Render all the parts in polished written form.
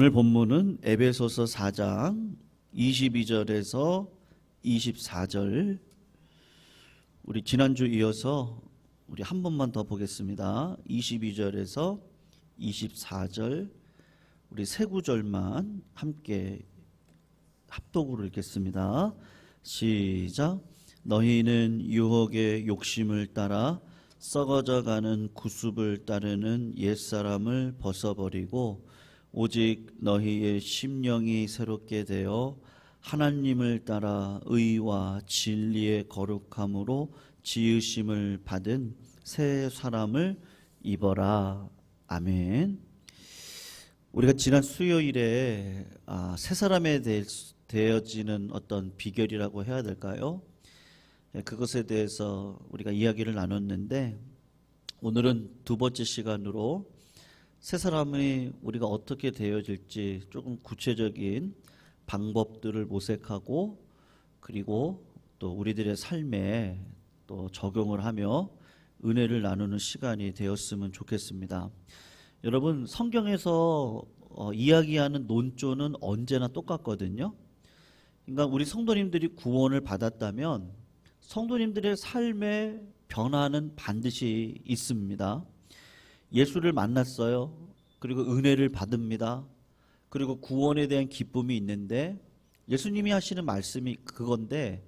오늘 본문은 에베소서 4장 22절에서 24절. 우리 지난주 이어서 우리 한 번만 더 보겠습니다. 22절에서 24절 우리 세 구절만 함께 합독으로 읽겠습니다. 시작. 너희는 유혹의 욕심을 따라 썩어져가는 구습을 따르는 옛사람을 벗어버리고 오직 너희의 심령이 새롭게 되어 하나님을 따라 의와 진리의 거룩함으로 지으심을 받은 새 사람을 입어라. 아멘. 우리가 지난 수요일에 새 사람에 되어지는 어떤 비결이라고 해야 될까요? 그것에 대해서 우리가 이야기를 나눴는데, 오늘은 두 번째 시간으로 새 사람이 우리가 어떻게 되어질지 조금 구체적인 방법들을 모색하고, 그리고 또 우리들의 삶에 또 적용을 하며 은혜를 나누는 시간이 되었으면 좋겠습니다. 여러분, 성경에서 이야기하는 논조는 언제나 똑같거든요. 그러니까 우리 성도님들이 구원을 받았다면 성도님들의 삶의 변화는 반드시 있습니다. 예수를 만났어요. 그리고 은혜를 받습니다. 그리고 구원에 대한 기쁨이 있는데, 예수님이 하시는 말씀이 그건데,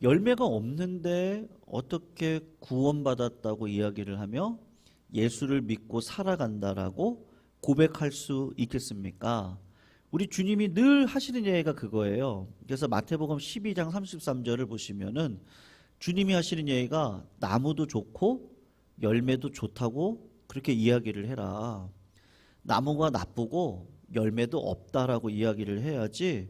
열매가 없는데 어떻게 구원받았다고 이야기를 하며 예수를 믿고 살아간다라고 고백할 수 있겠습니까? 우리 주님이 늘 하시는 얘기가 그거예요. 그래서 마태복음 12장 33절을 보시면은 주님이 하시는 얘기가 나무도 좋고 열매도 좋다고 그렇게 이야기를 해라. 나무가 나쁘고 열매도 없다라고 이야기를 해야지,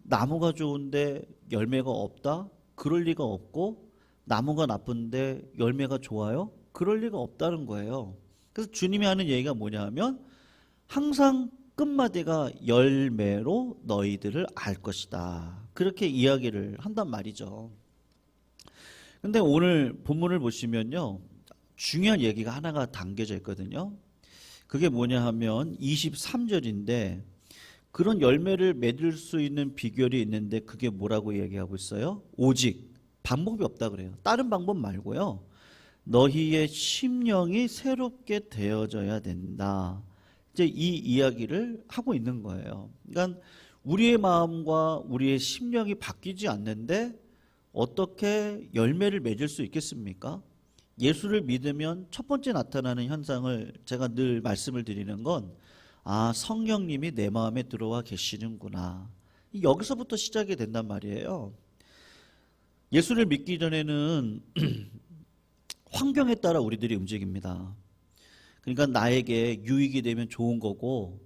나무가 좋은데 열매가 없다? 그럴 리가 없고, 나무가 나쁜데 열매가 좋아요? 그럴 리가 없다는 거예요. 그래서 주님이 하는 얘기가 뭐냐 하면, 항상 끝마디가 열매로 너희들을 알 것이다. 그렇게 이야기를 한단 말이죠. 근데 오늘 본문을 보시면요, 중요한 얘기가 하나가 담겨져 있거든요. 그게 뭐냐 하면 23절인데, 그런 열매를 맺을 수 있는 비결이 있는데 그게 뭐라고 얘기하고 있어요? 오직, 방법이 없다 그래요. 다른 방법 말고요. 너희의 심령이 새롭게 되어져야 된다. 이제 이 이야기를 하고 있는 거예요. 그러니까 우리의 마음과 우리의 심령이 바뀌지 않는데 어떻게 열매를 맺을 수 있겠습니까? 예수를 믿으면 첫 번째 나타나는 현상을 제가 늘 말씀을 드리는 건, 성령님이 내 마음에 들어와 계시는구나. 여기서부터 시작이 된단 말이에요. 예수를 믿기 전에는 환경에 따라 우리들이 움직입니다. 그러니까 나에게 유익이 되면 좋은 거고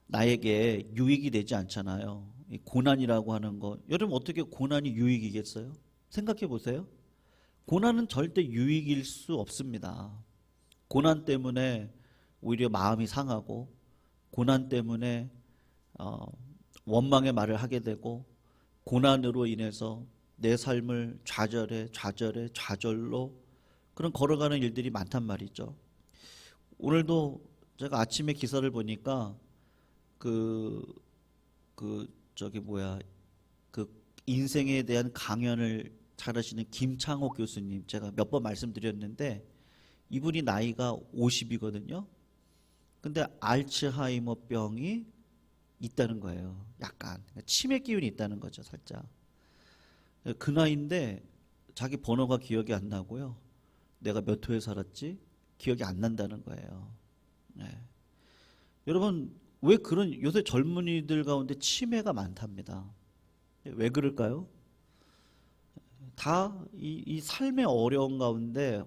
나에게 유익이 되지 않잖아요. 고난이라고 하는 거, 여러분 어떻게 고난이 유익이겠어요? 생각해 보세요. 고난은 절대 유익일 수 없습니다. 고난 때문에 오히려 마음이 상하고, 고난 때문에 원망의 말을 하게 되고, 고난으로 인해서 내 삶을 좌절로 그런 걸어가는 일들이 많단 말이죠. 오늘도 제가 아침에 기사를 보니까 그 인생에 대한 강연을 잘하시는 김창옥 교수님, 제가 몇 번 말씀드렸는데 이분이 나이가 50이거든요. 근데 알츠하이머 병이 있다는 거예요. 약간 치매 기운이 있다는 거죠, 살짝. 그 나이인데 자기 번호가 기억이 안 나고요. 내가 몇 호에 살았지 기억이 안 난다는 거예요. 네. 여러분, 왜 그런, 요새 젊은이들 가운데 치매가 많답니다. 왜 그럴까요? 다 이 삶의 어려운 가운데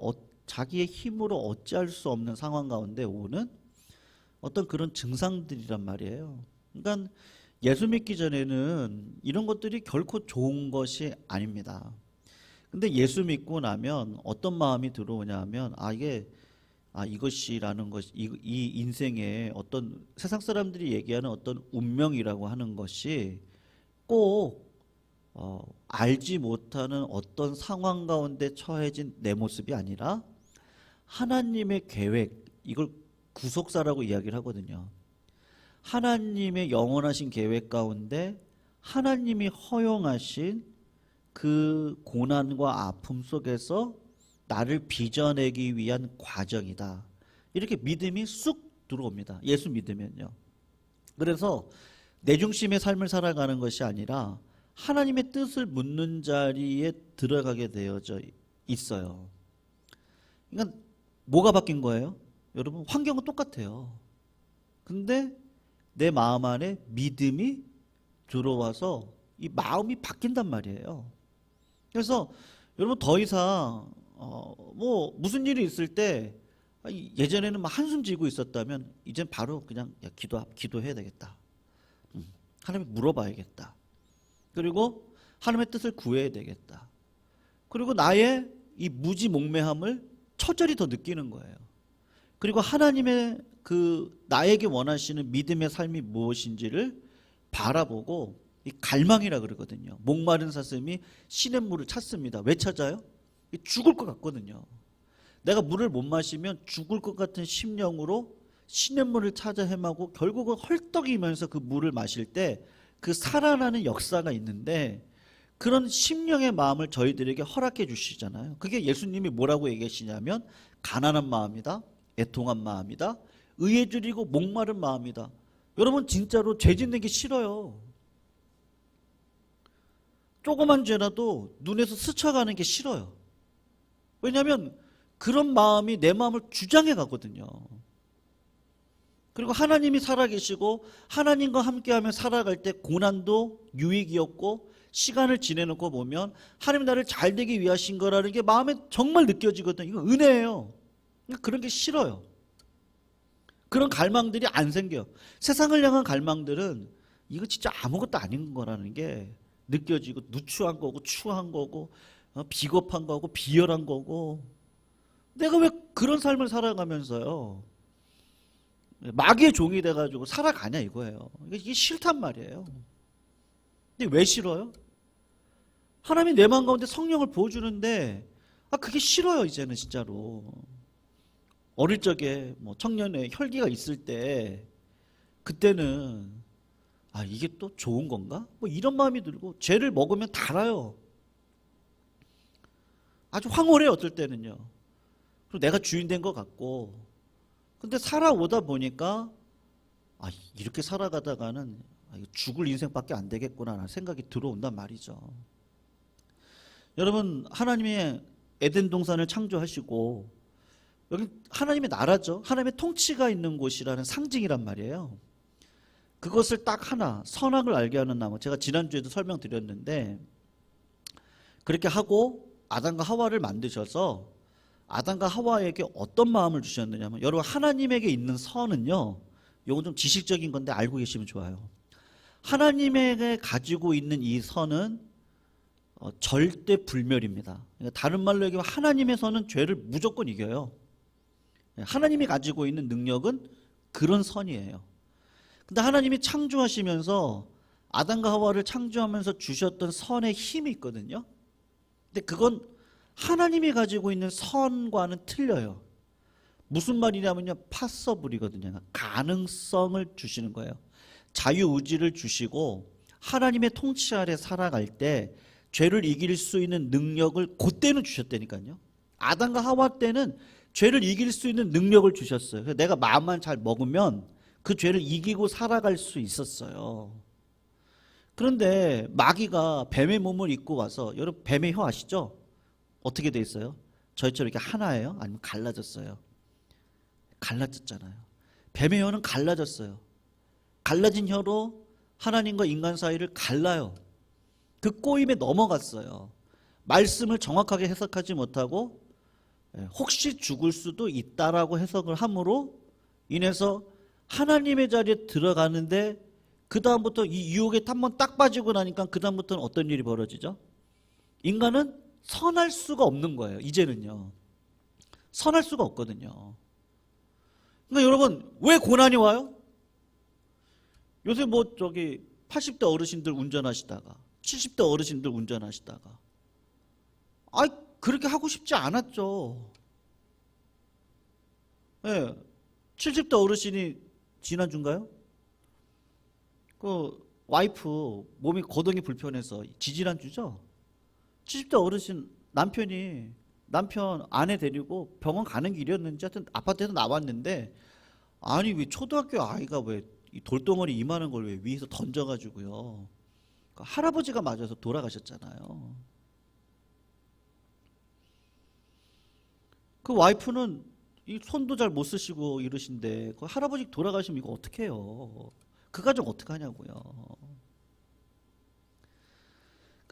자기의 힘으로 어찌할 수 없는 상황 가운데 오는 어떤 그런 증상들이란 말이에요. 그러니까 예수 믿기 전에는 이런 것들이 결코 좋은 것이 아닙니다. 근데 예수 믿고 나면 어떤 마음이 들어오냐 하면, 이것이라는 것, 이 인생에 어떤 세상 사람들이 얘기하는 어떤 운명이라고 하는 것이 꼭 알지 못하는 어떤 상황 가운데 처해진 내 모습이 아니라 하나님의 계획, 이걸 구속사라고 이야기를 하거든요. 하나님의 영원하신 계획 가운데 하나님이 허용하신 그 고난과 아픔 속에서 나를 빚어내기 위한 과정이다. 이렇게 믿음이 쑥 들어옵니다. 예수 믿으면요. 그래서 내 중심의 삶을 살아가는 것이 아니라 하나님의 뜻을 묻는 자리에 들어가게 되어져 있어요. 그러니까 뭐가 바뀐 거예요? 여러분, 환경은 똑같아요. 근데 내 마음 안에 믿음이 들어와서 이 마음이 바뀐단 말이에요. 그래서 여러분, 더 이상 뭐 무슨 일이 있을 때 예전에는 막 한숨 지고 있었다면 이젠 바로 그냥 기도해야 되겠다. 하나님 물어봐야겠다. 그리고 하나님의 뜻을 구해야 되겠다. 그리고 나의 이 무지몽매함을 처절히 더 느끼는 거예요. 그리고 하나님의 그 나에게 원하시는 믿음의 삶이 무엇인지를 바라보고 이 갈망이라 그러거든요. 목마른 사슴이 시냇물을 찾습니다. 왜 찾아요? 죽을 것 같거든요. 내가 물을 못 마시면 죽을 것 같은 심령으로 시냇물을 찾아 헤매고 결국은 헐떡이면서 그 물을 마실 때 그 살아나는 역사가 있는데, 그런 심령의 마음을 저희들에게 허락해 주시잖아요. 그게 예수님이 뭐라고 얘기하시냐면 가난한 마음이다, 애통한 마음이다, 의에 줄이고 목마른 마음이다. 여러분, 진짜로 죄 짓는 게 싫어요. 조그만 죄라도 눈에서 스쳐가는 게 싫어요. 왜냐하면 그런 마음이 내 마음을 주장해 가거든요. 그리고 하나님이 살아계시고 하나님과 함께하며 살아갈 때 고난도 유익이었고, 시간을 지내놓고 보면 하나님 나를 잘 되기 위하신 거라는 게 마음에 정말 느껴지거든요. 이건 은혜예요. 그런 게 싫어요. 그런 갈망들이 안 생겨요. 세상을 향한 갈망들은 이거 진짜 아무것도 아닌 거라는 게 느껴지고, 누추한 거고 추한 거고 비겁한 거고 비열한 거고, 내가 왜 그런 삶을 살아가면서요 마귀의 종이 돼가지고 살아가냐 이거예요. 이게 싫단 말이에요. 근데 왜 싫어요? 하나님이 내 마음 가운데 성령을 부어주는데 그게 싫어요. 이제는 진짜로. 어릴 적에 뭐 청년의 혈기가 있을 때 그때는 이게 또 좋은 건가? 뭐 이런 마음이 들고, 죄를 먹으면 달아요. 아주 황홀해요, 어떨 때는요. 그리고 내가 주인 된 것 같고. 근데 살아오다 보니까 이렇게 살아가다가는 죽을 인생밖에 안 되겠구나 생각이 들어온단 말이죠. 여러분, 하나님의 에덴 동산을 창조하시고 여기 하나님의 나라죠. 하나님의 통치가 있는 곳이라는 상징이란 말이에요. 그것을 딱 하나, 선악을 알게 하는 나무, 제가 지난주에도 설명드렸는데, 그렇게 하고 아담과 하와를 만드셔서 아담과 하와에게 어떤 마음을 주셨느냐면, 여러분, 하나님에게 있는 선은요, 이건 좀 지식적인 건데 알고 계시면 좋아요. 하나님에게 가지고 있는 이 선은 절대 불멸입니다. 그러니까 다른 말로 얘기하면 하나님의 선은 죄를 무조건 이겨요. 하나님이 가지고 있는 능력은 그런 선이에요. 근데 하나님이 창조하시면서 아담과 하와를 창조하면서 주셨던 선의 힘이 있거든요. 근데 그건 하나님이 가지고 있는 선과는 틀려요. 무슨 말이냐면요, 파서블이거든요. 가능성을 주시는 거예요. 자유의지를 주시고 하나님의 통치 아래 살아갈 때 죄를 이길 수 있는 능력을 그때는 주셨다니까요. 아담과 하와 때는 죄를 이길 수 있는 능력을 주셨어요. 그래서 내가 마음만 잘 먹으면 그 죄를 이기고 살아갈 수 있었어요. 그런데 마귀가 뱀의 몸을 입고 와서, 여러분 뱀의 혀 아시죠? 어떻게 돼 있어요? 저희처럼 이렇게 하나예요? 아니면 갈라졌어요? 갈라졌잖아요. 뱀의 혀는 갈라졌어요. 갈라진 혀로 하나님과 인간 사이를 갈라요. 그 꼬임에 넘어갔어요. 말씀을 정확하게 해석하지 못하고 혹시 죽을 수도 있다라고 해석을 함으로 인해서 하나님의 자리에 들어가는데, 그 다음부터 이 유혹에 한번 딱 빠지고 나니까 그 다음부터는 어떤 일이 벌어지죠? 인간은 선할 수가 없는 거예요. 이제는요. 선할 수가 없거든요. 그러니까 여러분, 왜 고난이 와요? 요새 80대 어르신들 운전하시다가 70대 어르신들 운전하시다가 그렇게 하고 싶지 않았죠. 예. 70대 어르신이 지난주인가요? 그 와이프 몸이 거동이 불편해서 지질환주죠. 70대 어르신 남편 아내 데리고 병원 가는 길이었는지 하여튼 아파트에서 나왔는데, 아니 왜 초등학교 아이가 왜 이 돌덩어리 이만한 걸 왜 위에서 던져가지고요. 그 할아버지가 맞아서 돌아가셨잖아요. 그 와이프는 이 손도 잘 못 쓰시고 이러신데 그 할아버지 돌아가시면 이거 어떡해요. 그 가족 어떡하냐고요.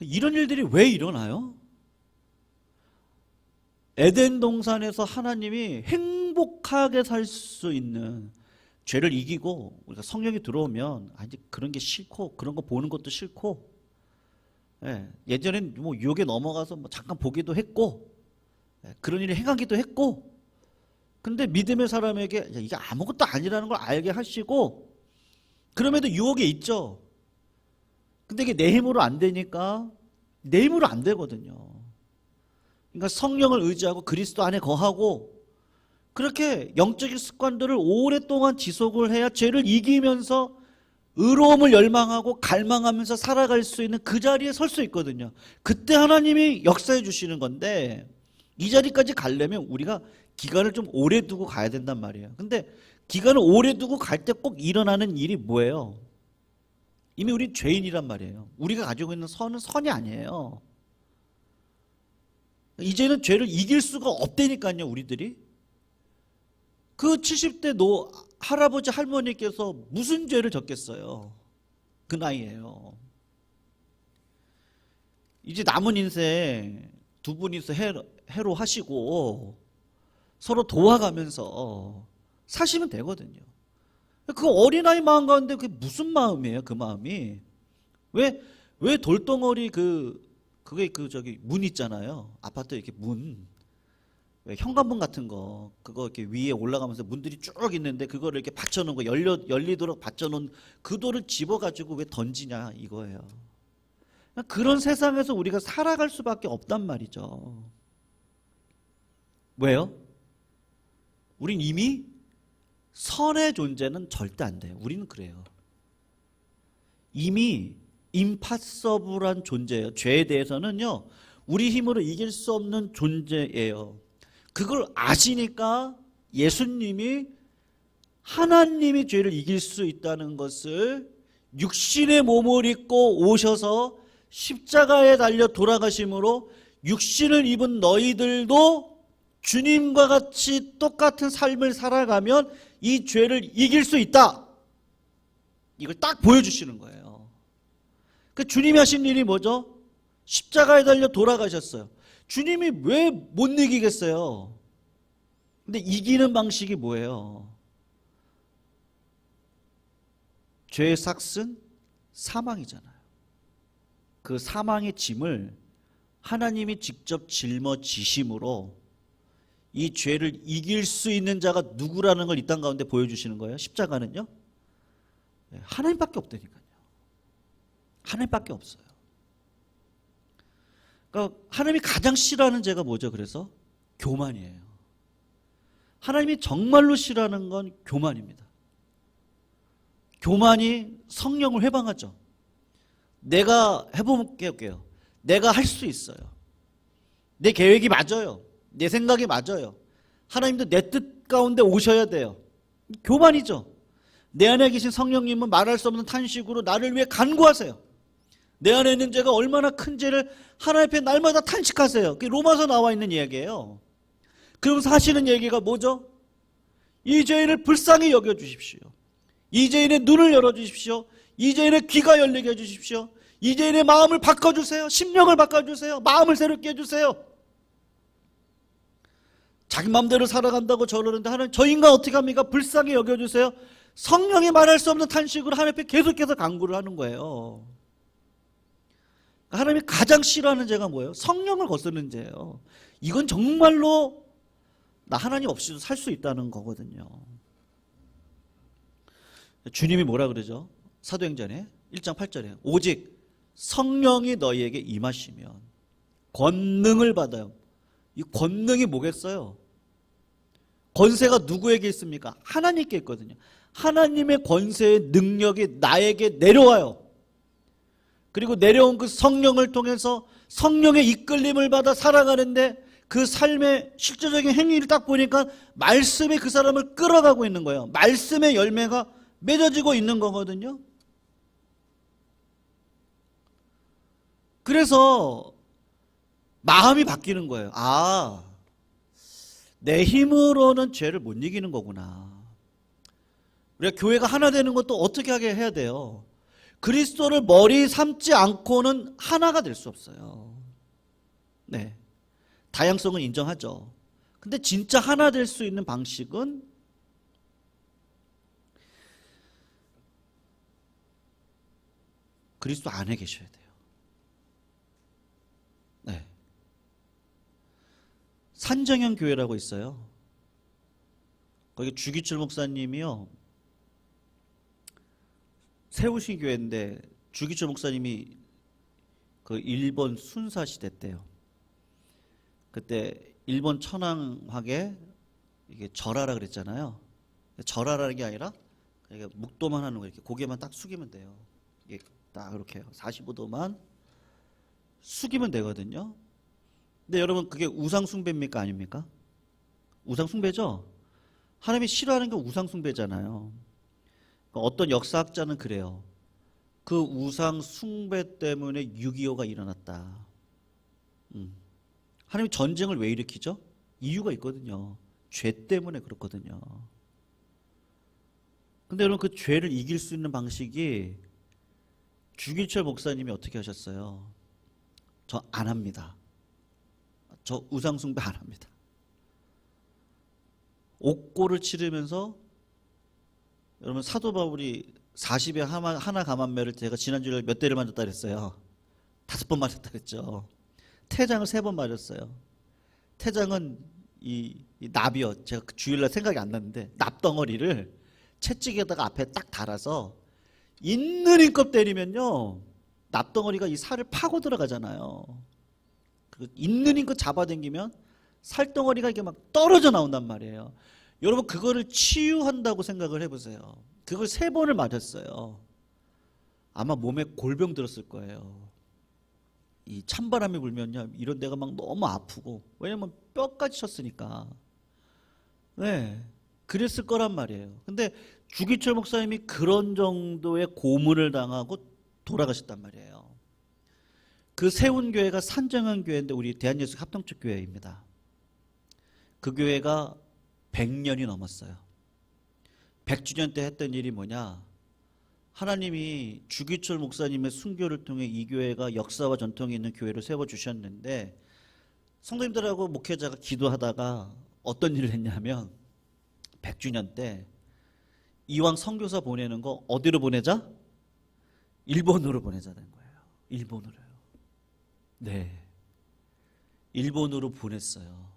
이런 일들이 왜 일어나요? 에덴 동산에서 하나님이 행복하게 살 수 있는, 죄를 이기고 우리가 성령이 들어오면 이제 그런 게 싫고 그런 거 보는 것도 싫고, 예전엔 뭐 유혹에 넘어가서 뭐 잠깐 보기도 했고, 그런 일을 행하기도 했고, 근데 믿음의 사람에게 이게 아무것도 아니라는 걸 알게 하시고, 그럼에도 유혹이 있죠. 근데 이게 내 힘으로 안 되니까, 내 힘으로 안 되거든요. 그러니까 성령을 의지하고 그리스도 안에 거하고, 그렇게 영적인 습관들을 오랫동안 지속을 해야 죄를 이기면서 의로움을 열망하고 갈망하면서 살아갈 수 있는 그 자리에 설 수 있거든요. 그때 하나님이 역사해 주시는 건데, 이 자리까지 가려면 우리가 기간을 좀 오래 두고 가야 된단 말이에요. 근데 기간을 오래 두고 갈 때 꼭 일어나는 일이 뭐예요? 이미 우린 죄인이란 말이에요. 우리가 가지고 있는 선은 선이 아니에요. 이제는 죄를 이길 수가 없다니까요, 우리들이. 그 70대 할아버지 할머니께서 무슨 죄를 졌겠어요? 그 나이에요. 이제 남은 인생 두 분이서 해로하시고 서로 도와가면서 사시면 되거든요. 그 어린아이 마음 가운데 그게 무슨 마음이에요? 그 마음이 왜 돌덩어리 그게 문 있잖아요. 아파트 이렇게 문, 왜 현관문 같은 거 그거 이렇게 위에 올라가면서 문들이 쭉 있는데 그거를 이렇게 받쳐놓은 거, 열리도록 받쳐놓은 그 돌을 집어가지고 왜 던지냐 이거예요. 그런 세상에서 우리가 살아갈 수밖에 없단 말이죠. 왜요? 우린 이미 선의 존재는 절대 안 돼요. 우리는 그래요. 이미 임파서블한 존재예요. 죄에 대해서는요, 우리 힘으로 이길 수 없는 존재예요. 그걸 아시니까 예수님이 하나님이 죄를 이길 수 있다는 것을 육신의 몸을 입고 오셔서 십자가에 달려 돌아가심으로 육신을 입은 너희들도 주님과 같이 똑같은 삶을 살아가면 이 죄를 이길 수 있다. 이걸 딱 보여주시는 거예요. 그 주님이 하신 일이 뭐죠? 십자가에 달려 돌아가셨어요. 주님이 왜 못 이기겠어요? 근데 이기는 방식이 뭐예요? 죄의 삭은 사망이잖아요. 그 사망의 짐을 하나님이 직접 짊어지심으로 이 죄를 이길 수 있는 자가 누구라는 걸 이 땅 가운데 보여주시는 거예요. 십자가는요, 하나님밖에 없다니까요. 하나님밖에 없어요. 그러니까 하나님이 가장 싫어하는 죄가 뭐죠? 그래서 교만이에요. 하나님이 정말로 싫어하는 건 교만입니다. 교만이 성령을 회방하죠. 내가 해볼게요. 내가 할 수 있어요. 내 계획이 맞아요. 내 생각이 맞아요. 하나님도 내 뜻 가운데 오셔야 돼요. 교만이죠. 내 안에 계신 성령님은 말할 수 없는 탄식으로 나를 위해 간구하세요. 내 안에 있는 죄가 얼마나 큰 죄를 하나님 앞에 날마다 탄식하세요. 그게 로마서 나와 있는 이야기예요. 그러면서 하시는 얘기가 뭐죠? 이 죄인을 불쌍히 여겨주십시오. 이 죄인의 눈을 열어주십시오. 이 죄인의 귀가 열리게 해주십시오. 이 죄인의 마음을 바꿔주세요. 심령을 바꿔주세요. 마음을 새롭게 해주세요. 자기 마음대로 살아간다고 저러는데 하나님 저 인간 어떻게 합니까? 불쌍히 여겨주세요. 성령이 말할 수 없는 탄식으로 하나님 앞에 계속해서 간구를 하는 거예요. 하나님이 가장 싫어하는 죄가 뭐예요? 성령을 거스르는 죄예요. 이건 정말로 나 하나님 없이도 살 수 있다는 거거든요. 주님이 뭐라 그러죠? 사도행전에 1장 8절에 오직 성령이 너희에게 임하시면 권능을 받아요. 이 권능이 뭐겠어요? 권세가 누구에게 있습니까? 하나님께 있거든요. 하나님의 권세의 능력이 나에게 내려와요. 그리고 내려온 그 성령을 통해서 성령의 이끌림을 받아 살아가는데 그 삶의 실제적인 행위를 딱 보니까 말씀이 그 사람을 끌어가고 있는 거예요. 말씀의 열매가 맺어지고 있는 거거든요. 그래서 마음이 바뀌는 거예요. 아, 내 힘으로는 죄를 못 이기는 거구나. 우리가 교회가 하나 되는 것도 어떻게 하게 해야 돼요? 그리스도를 머리 삼지 않고는 하나가 될 수 없어요. 네, 다양성은 인정하죠. 근데 진짜 하나 될 수 있는 방식은 그리스도 안에 계셔야 돼요. 네, 산정형 교회라고 있어요. 거기 주기철 목사님이요, 세우신 교회인데 주기철 목사님이 그 일본 순사 시대 때요. 그때 일본 천황학에 이게 절하라 그랬잖아요. 절하라는 게 아니라 그러니까 묵도만 하는 거, 이렇게 고개만 딱 숙이면 돼요. 이게 딱 이렇게 45도만 숙이면 되거든요. 근데 여러분, 그게 우상 숭배입니까 아닙니까? 우상 숭배죠. 하나님이 싫어하는 게 우상 숭배잖아요. 어떤 역사학자는 그래요. 그 우상 숭배 때문에 6.25가 일어났다. 하나님이 전쟁을 왜 일으키죠? 이유가 있거든요. 죄 때문에 그렇거든요. 근데 여러분, 그 죄를 이길 수 있는 방식이 주기철 목사님이 어떻게 하셨어요? 저 안 합니다. 저 우상 숭배 안 합니다. 옥고를 치르면서, 여러분, 사도 바울이 40에 하나 감한매를 제가 지난주에 몇 대를 맞았다 그랬어요? 5번 맞았다 그랬죠. 태장을 3번 맞았어요. 태장은 이 납이요. 제가 그 주일날 생각이 안 났는데 납덩어리를 채찍에다가 앞에 딱 달아서 있는 힘껏 때리면요, 납덩어리가 이 살을 파고 들어가잖아요. 그 있는 힘껏 잡아당기면 살덩어리가 이게 막 떨어져 나온단 말이에요. 여러분, 그거를 치유한다고 생각을 해보세요. 그걸 3번을 맞았어요. 아마 몸에 골병 들었을 거예요. 이 찬바람이 불면요, 이런 데가 막 너무 아프고, 왜냐면 뼈까지 쳤으니까. 네, 그랬을 거란 말이에요. 근데 주기철 목사님이 그런 정도의 고문을 당하고 돌아가셨단 말이에요. 그 세운 교회가 산정한 교회인데 우리 대한예수 합동적 교회입니다. 그 교회가 100년이 넘었어요. 100주년 때 했던 일이 뭐냐? 하나님이 주기철 목사님의 순교를 통해 이 교회가 역사와 전통이 있는 교회로 세워주셨는데, 성도님들하고 목회자가 기도하다가 어떤 일을 했냐면 100주년 때 이왕 선교사 보내는 거 어디로 보내자? 일본으로 보내자는 거예요. 일본으로요. 네, 일본으로 보냈어요.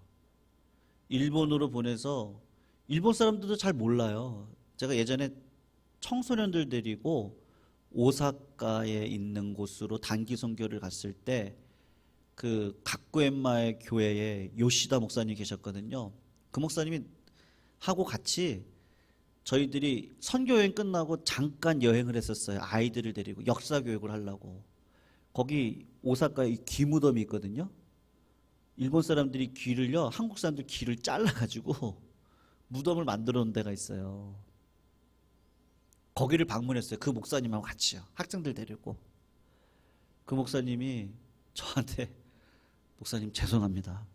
일본으로 보내서 일본 사람들도 잘 몰라요. 제가 예전에 청소년들 데리고 오사카에 있는 곳으로 단기 선교를 갔을 때 그 가쿠엔마의 교회에 요시다 목사님이 계셨거든요. 그 목사님이 하고 같이 저희들이 선교여행 끝나고 잠깐 여행을 했었어요. 아이들을 데리고 역사 교육을 하려고. 거기 오사카에 귀 무덤이 있거든요. 일본 사람들이 귀를요, 한국 사람들 귀를 잘라가지고 무덤을 만들어 놓은 데가 있어요. 거기를 방문했어요. 그 목사님하고 같이요. 학생들 데리고. 그 목사님이 저한테, 목사님 죄송합니다.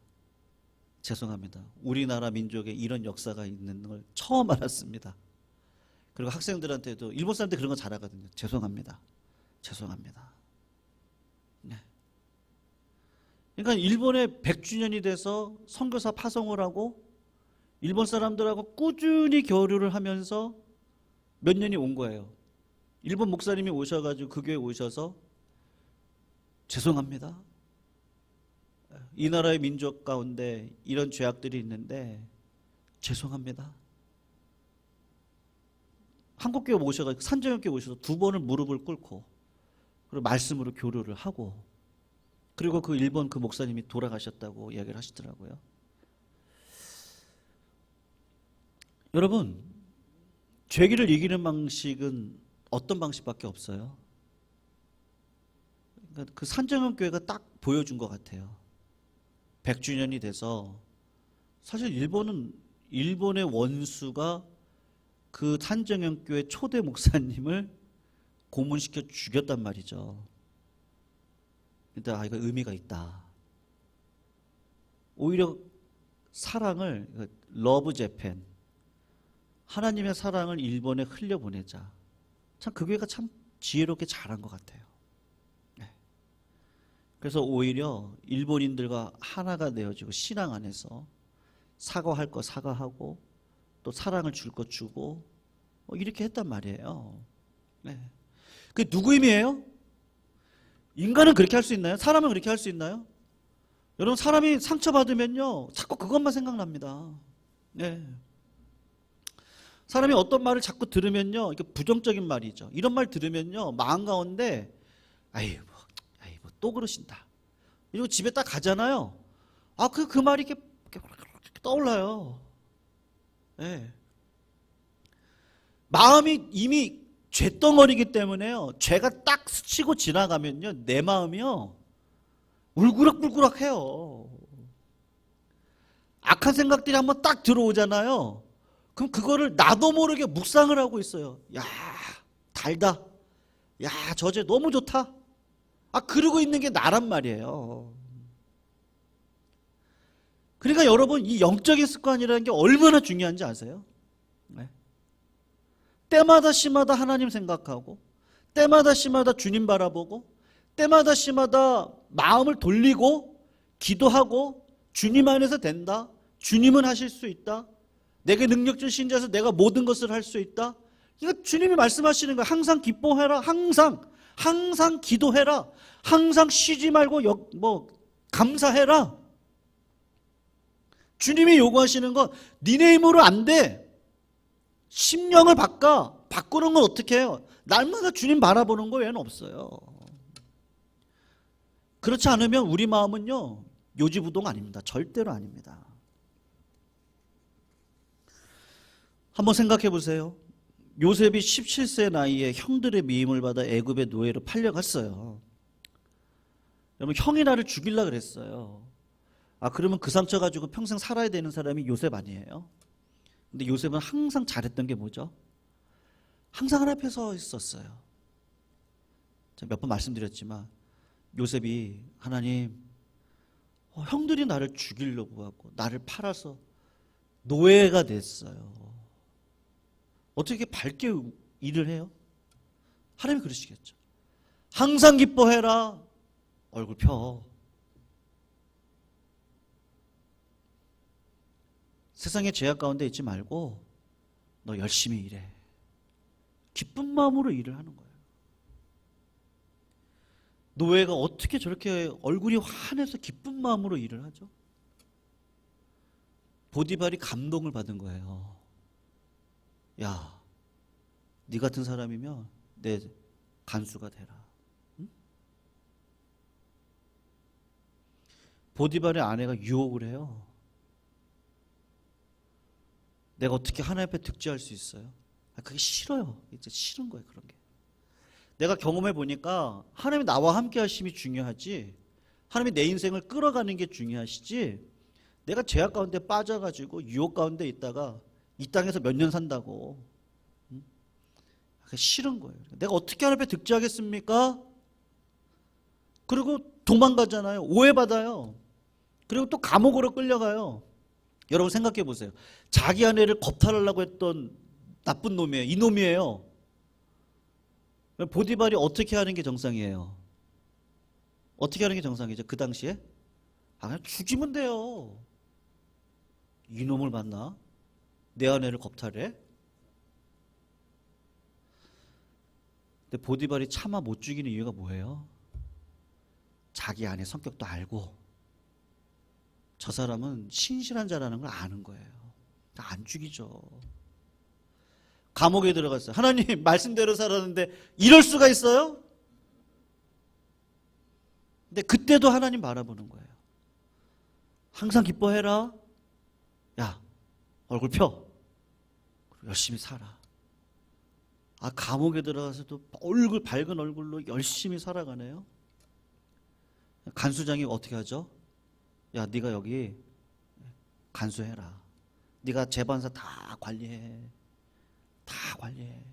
죄송합니다. 우리나라 민족에 이런 역사가 있는 걸 처음 알았습니다. 그리고 학생들한테도, 일본 사람들 그런 거 잘하거든요. 죄송합니다. 죄송합니다. 네. 그러니까 일본에 100주년이 돼서 선교사 파송을 하고 일본 사람들하고 꾸준히 교류를 하면서 몇 년이 온 거예요. 일본 목사님이 오셔가지고 그 교회에 오셔서 죄송합니다. 이 나라의 민족 가운데 이런 죄악들이 있는데 죄송합니다. 한국교회 모셔가지고 산정교회 모셔서 2번을 무릎을 꿇고 그리고 말씀으로 교류를 하고, 그리고 그 일본 그 목사님이 돌아가셨다고 이야기를 하시더라고요. 여러분, 죄기를 이기는 방식은 어떤 방식밖에 없어요. 그러니까 그 산정형 교회가 딱 보여준 것 같아요. 100주년이 돼서 사실 일본의 원수가 그 산정형 교회 초대 목사님을 고문시켜 죽였단 말이죠. 근데 이거 의미가 있다. 오히려 사랑을, 러브 재팬, 하나님의 사랑을 일본에 흘려보내자. 참 그 교회가 참 지혜롭게 잘한 것 같아요. 네. 그래서 오히려 일본인들과 하나가 되어지고 신앙 안에서 사과할 거 사과하고 또 사랑을 줄 거 주고 이렇게 했단 말이에요. 네. 그게 누구 힘이에요? 인간은 그렇게 할 수 있나요? 사람은 그렇게 할 수 있나요? 여러분, 사람이 상처받으면요 자꾸 그것만 생각납니다. 네. 사람이 어떤 말을 자꾸 들으면요, 이게 부정적인 말이죠. 이런 말 들으면요, 마음 가운데, 아이, 뭐, 또 그러신다. 이러고 집에 딱 가잖아요. 그 말이 이렇게 떠올라요. 네. 마음이 이미 죄덩어리기 때문에요, 죄가 딱 스치고 지나가면요, 내 마음이요, 울그락불그락 해요. 악한 생각들이 한번 딱 들어오잖아요. 그럼 그거를 나도 모르게 묵상을 하고 있어요. 야, 달다. 야, 저제 너무 좋다. 그러고 있는 게 나란 말이에요. 그러니까 여러분, 이 영적인 습관이라는 게 얼마나 중요한지 아세요? 네. 때마다 시마다 하나님 생각하고, 때마다 시마다 주님 바라보고, 때마다 시마다 마음을 돌리고 기도하고, 주님 안에서 된다. 주님은 하실 수 있다. 내게 능력 주신 자에서 내가 모든 것을 할 수 있다. 이거 주님이 말씀하시는 거예요. 항상 기뻐해라. 항상 기도해라. 항상 쉬지 말고 감사해라. 주님이 요구하시는 건 니네 힘으로 안 돼. 심령을 바꾸는 건 어떻게 해요? 날마다 주님 바라보는 거 외에는 없어요. 그렇지 않으면 우리 마음은요, 요지부동 아닙니다. 절대로 아닙니다. 한번 생각해 보세요. 요셉이 17세 나이에 형들의 미임을 받아 애굽의 노예로 팔려갔어요. 여러분, 형이 나를 죽이려고 그랬어요. 그러면 그 상처 가지고 평생 살아야 되는 사람이 요셉 아니에요? 근데 요셉은 항상 잘했던 게 뭐죠? 항상 하나님 앞에 서 있었어요. 제가 몇 번 말씀드렸지만 요셉이 하나님, 형들이 나를 죽이려고 하고 나를 팔아서 노예가 됐어요. 어떻게 밝게 일을 해요? 하나님이 그러시겠죠. 항상 기뻐해라. 얼굴 펴. 세상의 죄악 가운데 있지 말고 너 열심히 일해. 기쁜 마음으로 일을 하는 거예요. 노예가 어떻게 저렇게 얼굴이 환해서 기쁜 마음으로 일을 하죠? 보디발이 감동을 받은 거예요. 야, 네 같은 사람이면 내 간수가 되라. 응? 보디발의 아내가 유혹을 해요. 내가 어떻게 하나님 앞에 득지할 수 있어요? 그게 싫어요. 이제 싫은 거예요, 그런 게. 내가 경험해 보니까 하나님이 나와 함께 하심이 중요하지, 하나님이 내 인생을 끌어가는 게 중요하시지, 내가 죄악 가운데 빠져가지고 유혹 가운데 있다가 이 땅에서 몇 년 산다고, 그게 싫은 거예요. 내가 어떻게 하나님 앞에 득지하겠습니까? 그리고 도망가잖아요. 오해받아요. 그리고 또 감옥으로 끌려가요. 여러분 생각해 보세요. 자기 아내를 겁탈하려고 했던 나쁜 놈이에요. 이놈이에요. 보디발이 어떻게 하는 게 정상이에요? 어떻게 하는 게 정상이죠? 그 당시에? 그냥 죽이면 돼요. 이놈을 만나? 내 아내를 겁탈해? 근데 보디발이 차마 못 죽이는 이유가 뭐예요? 자기 아내 성격도 알고 저 사람은 신실한 자라는 걸 아는 거예요. 안 죽이죠. 감옥에 들어갔어요. 하나님, 말씀대로 살았는데 이럴 수가 있어요? 근데 그때도 하나님 바라보는 거예요. 항상 기뻐해라. 야, 얼굴 펴. 열심히 살아. 아, 감옥에 들어가서도 얼굴 밝은 얼굴로 열심히 살아가네요. 간수장이 어떻게 하죠? 야, 네가 여기 간수해라. 네가 재반사 다 관리해. 다 관리해.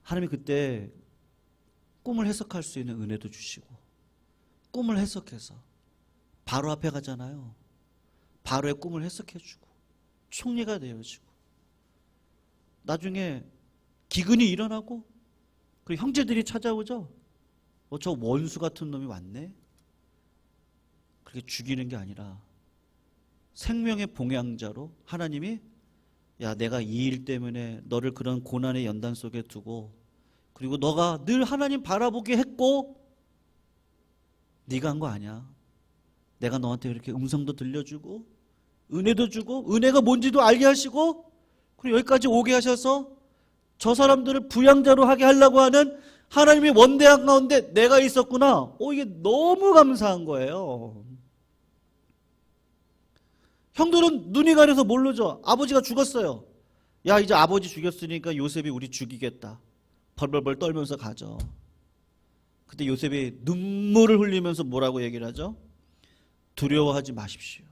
하나님이 그때 꿈을 해석할 수 있는 은혜도 주시고, 꿈을 해석해서 바로 앞에 가잖아요. 바로의 꿈을 해석해주고 총리가 되어지고, 나중에 기근이 일어나고, 그리고 형제들이 찾아오죠. 저 원수 같은 놈이 왔네. 그렇게 죽이는 게 아니라 생명의 봉양자로 하나님이, 야, 내가 이 일 때문에 너를 그런 고난의 연단 속에 두고, 그리고 너가 늘 하나님 바라보게 했고 네가 한 거 아니야. 내가 너한테 이렇게 음성도 들려주고 은혜도 주고 은혜가 뭔지도 알게 하시고, 그리고 여기까지 오게 하셔서 저 사람들을 부양자로 하게 하려고 하는 하나님의 원대한 가운데 내가 있었구나. 이게 너무 감사한 거예요. 형들은 눈이 가려서 모르죠. 아버지가 죽었어요. 야, 이제 아버지 죽였으니까 요셉이 우리 죽이겠다. 벌벌벌 떨면서 가죠. 그때 요셉이 눈물을 흘리면서 뭐라고 얘기를 하죠? 두려워하지 마십시오.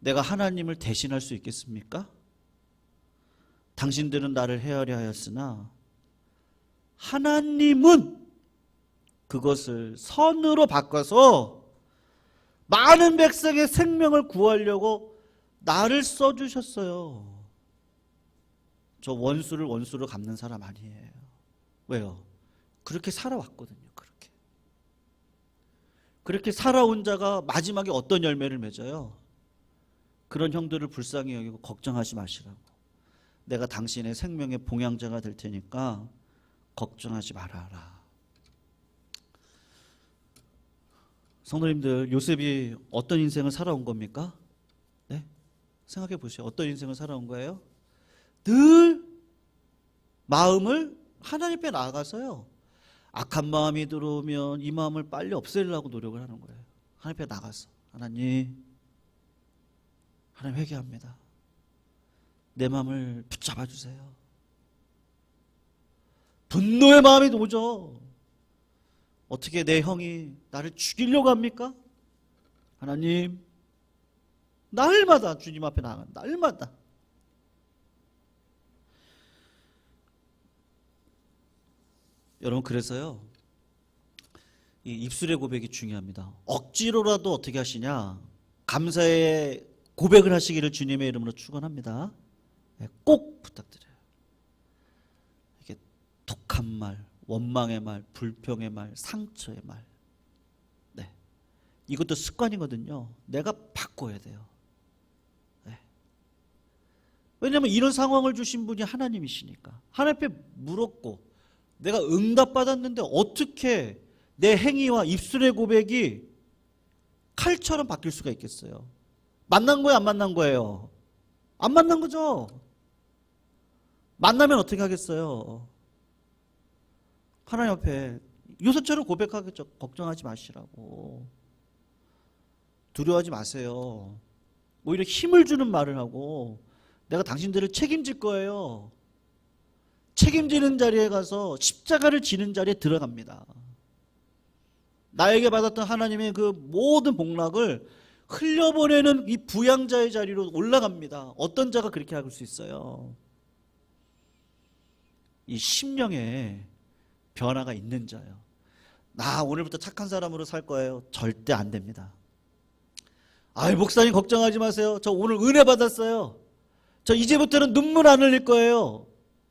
내가 하나님을 대신할 수 있겠습니까? 당신들은 나를 헤아려 하였으나 하나님은 그것을 선으로 바꿔서 많은 백성의 생명을 구하려고 나를 써주셨어요. 저 원수를 원수로 갚는 사람 아니에요. 왜요? 그렇게 살아왔거든요. 그렇게 살아온 자가 마지막에 어떤 열매를 맺어요? 그런 형들을 불쌍히 여기고 걱정하지 마시라고. 내가 당신의 생명의 봉양자가 될 테니까 걱정하지 말아라. 성도님들, 요셉이 어떤 인생을 살아온 겁니까? 네? 생각해 보세요. 어떤 인생을 살아온 거예요? 늘 마음을 하나님 앞에 나아가서요, 악한 마음이 들어오면 이 마음을 빨리 없애려고 노력을 하는 거예요. 하나님 앞에 나가서, 하나님 회개합니다. 내 마음을 붙잡아 주세요. 분노의 마음이 오죠. 어떻게 내 형이 나를 죽이려고 합니까? 하나님, 날마다 주님 앞에 나아간다. 날마다. 여러분, 그래서요, 이 입술의 고백이 중요합니다. 억지로라도 어떻게 하시냐? 감사의 고백을 하시기를 주님의 이름으로 축원합니다. 꼭 부탁드려요. 이게 독한 말, 원망의 말, 불평의 말, 상처의 말, 네, 이것도 습관이거든요. 내가 바꿔야 돼요. 네. 왜냐하면 이런 상황을 주신 분이 하나님이시니까. 하나님 앞에 물었고 내가 응답받았는데 어떻게 내 행위와 입술의 고백이 칼처럼 바뀔 수가 있겠어요? 만난 거예요, 안 만난 거예요? 안 만난 거죠. 만나면 어떻게 하겠어요? 하나님 앞에 요셉처럼 고백하겠죠. 걱정하지 마시라고. 두려워하지 마세요. 오히려 힘을 주는 말을 하고, 내가 당신들을 책임질 거예요. 책임지는 자리에 가서 십자가를 지는 자리에 들어갑니다. 나에게 받았던 하나님의 그 모든 복락을 흘려보내는 이 부양자의 자리로 올라갑니다. 어떤 자가 그렇게 할 수 있어요? 이 심령에 변화가 있는 자요. 나 오늘부터 착한 사람으로 살 거예요. 절대 안 됩니다. 아이, 목사님 걱정하지 마세요. 저 오늘 은혜 받았어요. 저 이제부터는 눈물 안 흘릴 거예요.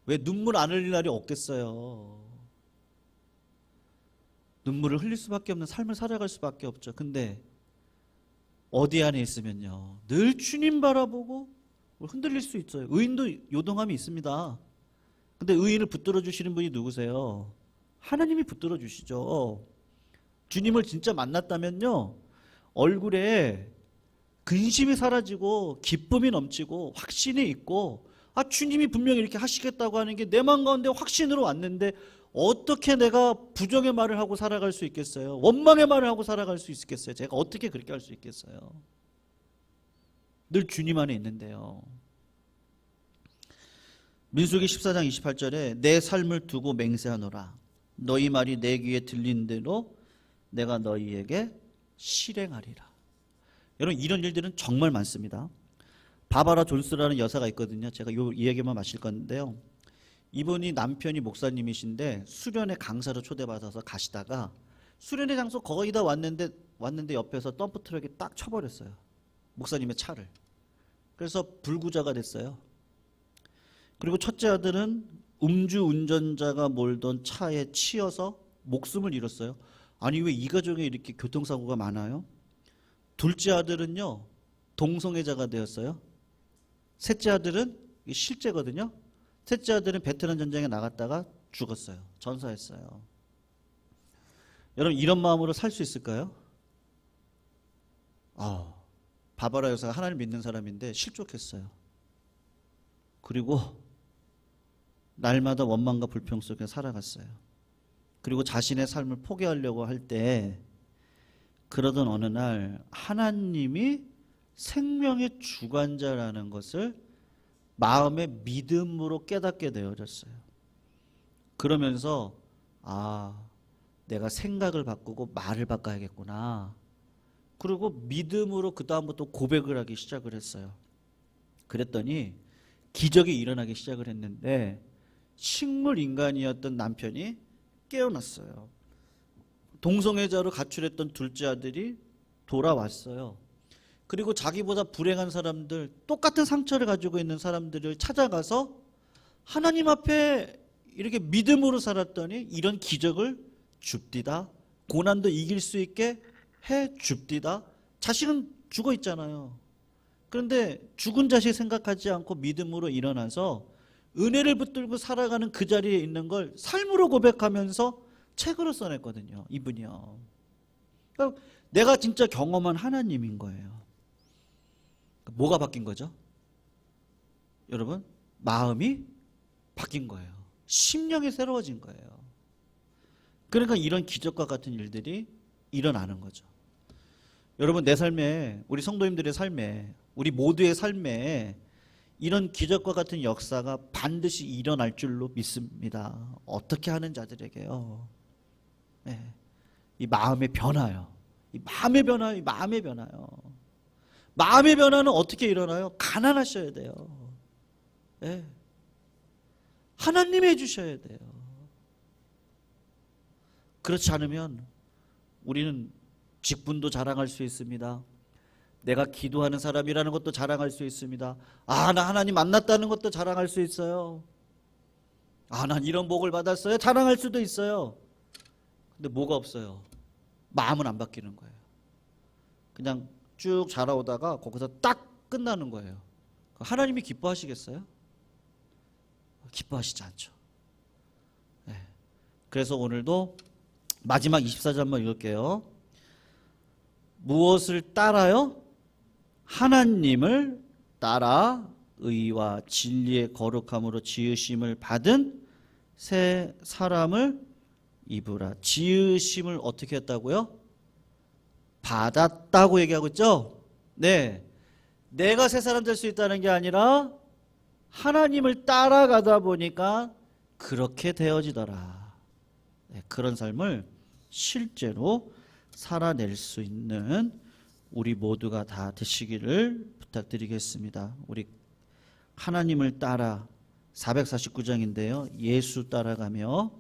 왜 눈물 안 흘릴 날이 없겠어요? 눈물을 흘릴 수밖에 없는 삶을 살아갈 수밖에 없죠. 근데 어디 안에 있으면요, 늘 주님 바라보고 흔들릴 수 있어요. 의인도 요동함이 있습니다. 근데 의인을 붙들어 주시는 분이 누구세요? 하나님이 붙들어 주시죠. 주님을 진짜 만났다면요, 얼굴에 근심이 사라지고 기쁨이 넘치고 확신이 있고, 주님이 분명히 이렇게 하시겠다고 하는 게 내 마음 가운데 확신으로 왔는데 어떻게 내가 부정의 말을 하고 살아갈 수 있겠어요? 원망의 말을 하고 살아갈 수 있겠어요? 제가 어떻게 그렇게 할 수 있겠어요? 늘 주님 안에 있는데요. 민수기 14장 28절에 내 삶을 두고 맹세하노라. 너희 말이 내 귀에 들린 대로 내가 너희에게 실행하리라. 여러분, 이런 일들은 정말 많습니다. 바바라 존스라는 여사가 있거든요. 제가 이 얘기만 마실 건데요. 이분이 남편이 목사님이신데 수련회 강사로 초대받아서 가시다가 수련회 장소 거의 다 왔는데 옆에서 덤프트럭이 딱 쳐버렸어요. 목사님의 차를. 그래서 불구자가 됐어요. 그리고 첫째 아들은 음주운전자가 몰던 차에 치여서 목숨을 잃었어요. 아니, 왜 이 가정에 이렇게 교통사고가 많아요? 둘째 아들은요, 동성애자가 되었어요. 셋째 아들은, 이게 실제거든요. 셋째 아들은 베트남 전쟁에 나갔다가 죽었어요. 전사했어요. 여러분, 이런 마음으로 살 수 있을까요? 바바라 여사가 하나님 믿는 사람인데 실족했어요. 그리고 날마다 원망과 불평 속에 살아갔어요. 그리고 자신의 삶을 포기하려고 할 때 그러던 어느 날 하나님이 생명의 주관자라는 것을 마음의 믿음으로 깨닫게 되어졌어요. 그러면서 내가 생각을 바꾸고 말을 바꿔야겠구나. 그리고 믿음으로 그 다음부터 고백을 하기 시작을 했어요. 그랬더니 기적이 일어나기 시작을 했는데 식물 인간이었던 남편이 깨어났어요. 동성애자로 가출했던 둘째 아들이 돌아왔어요. 그리고 자기보다 불행한 사람들, 똑같은 상처를 가지고 있는 사람들을 찾아가서 하나님 앞에 이렇게 믿음으로 살았더니 이런 기적을 줍디다. 고난도 이길 수 있게 해 줍디다. 자식은 죽어 있잖아요. 그런데 죽은 자식 생각하지 않고 믿음으로 일어나서 은혜를 붙들고 살아가는 그 자리에 있는 걸 삶으로 고백하면서 책으로 써냈거든요. 이분이요. 그러니까 내가 진짜 경험한 하나님인 거예요. 뭐가 바뀐 거죠? 여러분, 마음이 바뀐 거예요. 심령이 새로워진 거예요. 그러니까 이런 기적과 같은 일들이 일어나는 거죠. 여러분, 내 삶에, 우리 성도님들의 삶에, 우리 모두의 삶에 이런 기적과 같은 역사가 반드시 일어날 줄로 믿습니다. 어떻게 하는 자들에게요? 네. 이 마음의 변화요. 이 마음의 변화요. 이 마음의 변화요. 마음의 변화는 어떻게 일어나요? 가난하셔야 돼요. 네. 하나님이 해주셔야 돼요. 그렇지 않으면 우리는 직분도 자랑할 수 있습니다. 내가 기도하는 사람이라는 것도 자랑할 수 있습니다. 나 하나님 만났다는 것도 자랑할 수 있어요. 난 이런 복을 받았어요. 자랑할 수도 있어요. 근데 뭐가 없어요? 마음은 안 바뀌는 거예요. 그냥 쭉 자라오다가 거기서 딱 끝나는 거예요. 하나님이 기뻐하시겠어요? 기뻐하시지 않죠. 네. 그래서 오늘도 마지막 24절만 읽을게요. 무엇을 따라요? 하나님을 따라 의와 진리의 거룩함으로 지으심을 받은 새 사람을 입으라. 지으심을 어떻게 했다고요? 받았다고 얘기하고 있죠? 네. 내가 새 사람 될 수 있다는 게 아니라 하나님을 따라가다 보니까 그렇게 되어지더라. 네, 그런 삶을 실제로 살아낼 수 있는 우리 모두가 다 되시기를 부탁드리겠습니다. 우리 하나님을 따라 449장인데요. 예수 따라가며